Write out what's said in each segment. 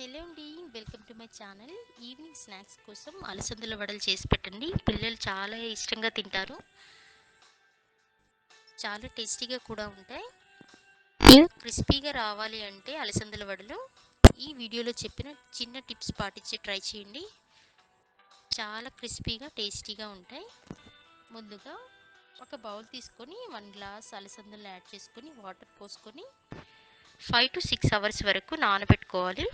Hello అండి, welcome to my channel. Evening snacks కోసం అలసందల వడలు చేసి పెట్టండి. పిల్లలు చాలా ఇష్టంగా తింటారు. చాలా టేస్టీగా కూడా ఉంటాయి. క్రిస్పీగా రావాలి అంటే అలసందల వడలు ఈ వీడియోలో చెప్పిన చిన్న టిప్స్ పాటించి ట్రై చేయండి. చాలా క్రిస్పీగా టేస్టీగా ఉంటాయి. ముందుగా ఒక బౌల్ తీసుకొని 1 గ్లాస్ అలసందలు యాడ్ చేసుకొని వాటర్ పోసుకొని 5 to 6 అవర్స్ వరకు నానబెట్టుకోవాలి.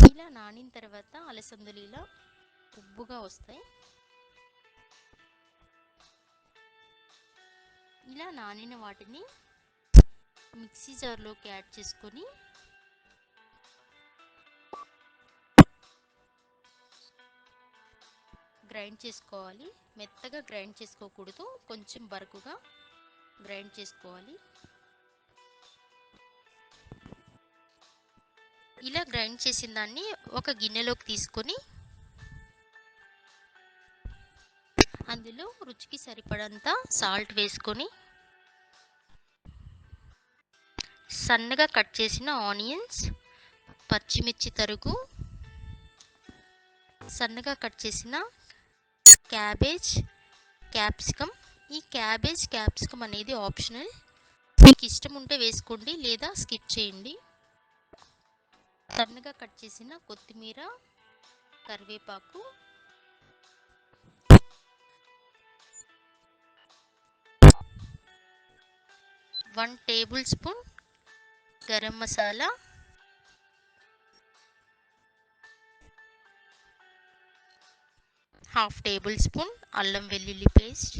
ఇలా నానిన తర్వాత అలసందలు ఇలా ఉబ్బుగా వస్తాయి. ఇలా నానిన వాటిని మిక్సీ జార్లోకి యాడ్ చేసుకొని గ్రైండ్ చేసుకోవాలి. మెత్తగా గ్రైండ్ చేసుకోకూడదు, కొంచెం బరకుగా గ్రైండ్ చేసుకోవాలి. ఇలా గ్రైండ్ చేసిన దాన్ని ఒక గిన్నెలోకి తీసుకొని అందులో రుచికి సరిపడంత సాల్ట్ వేసుకొని సన్నగా కట్ చేసిన ఆనియన్స్, పచ్చిమిర్చి తరుగు, సన్నగా కట్ చేసిన క్యాబేజ్, క్యాప్సికమ్. ఈ క్యాబేజ్ క్యాప్సికమ్ అనేది ఆప్షనల్, మీకు ఇష్టం ఉంటే వేసుకోండి లేదా స్కిప్ చేయండి. సన్నగా కట్ చేసిన కొత్తిమీర, కరివేపాకు, 1 table spoon garam masala, 1/2 table spoon అల్లం వెల్లుల్లి పేస్ట్,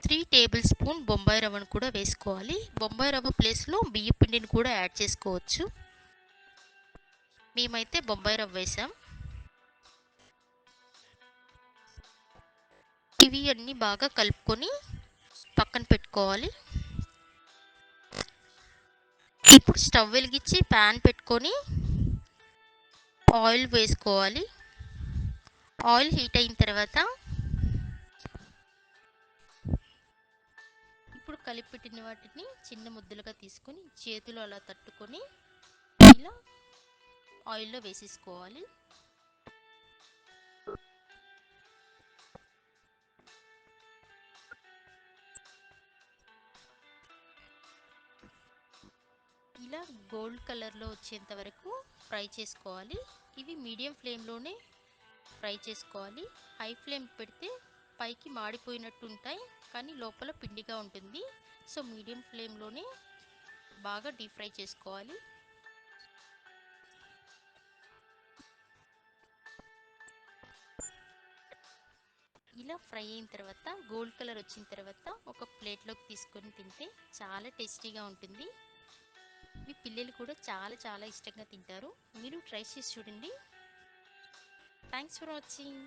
3 టేబుల్ స్పూన్ బొంబాయి రవ్వను కూడా వేసుకోవాలి. బొంబాయి రవ్వ ప్లేస్లో బియ్యం పిండిని కూడా యాడ్ చేసుకోవచ్చు. మేమైతే బొంబాయి రవ్వ వేసాం. ఇవి అన్నీ బాగా కలుపుకొని పక్కన పెట్టుకోవాలి. ఇప్పుడు స్టవ్ వెలిగించి ప్యాన్ పెట్టుకొని ఆయిల్ వేసుకోవాలి. ఆయిల్ హీట్ అయిన తర్వాత ఇప్పుడు కలిపి పెట్టిన వాటిని చిన్న ముద్దలుగా తీసుకొని చేతులు అలా తట్టుకొని ఇలా ఆయిల్లో వేసేసుకోవాలి. ఇలా గోల్డ్ కలర్లో వచ్చేంత వరకు ఫ్రై చేసుకోవాలి. ఇవి మీడియం ఫ్లేమ్లోనే ఫ్రై చేసుకోవాలి. హై ఫ్లేమ్ పెడితే పైకి మాడిపోయినట్టు ఉంటాయి, కానీ లోపల పిండిగా ఉంటుంది. సో మీడియం ఫ్లేమ్లోనే బాగా డీప్ ఫ్రై చేసుకోవాలి. ఇలా ఫ్రై అయిన తర్వాత గోల్డ్ కలర్ వచ్చిన తర్వాత ఒక ప్లేట్లోకి తీసుకొని తింటే చాలా టేస్టీగా ఉంటుంది. మీ పిల్లలు కూడా చాలా ఇష్టంగా తింటారు. మీరు ట్రై చేసి చూడండి. Thanks for watching.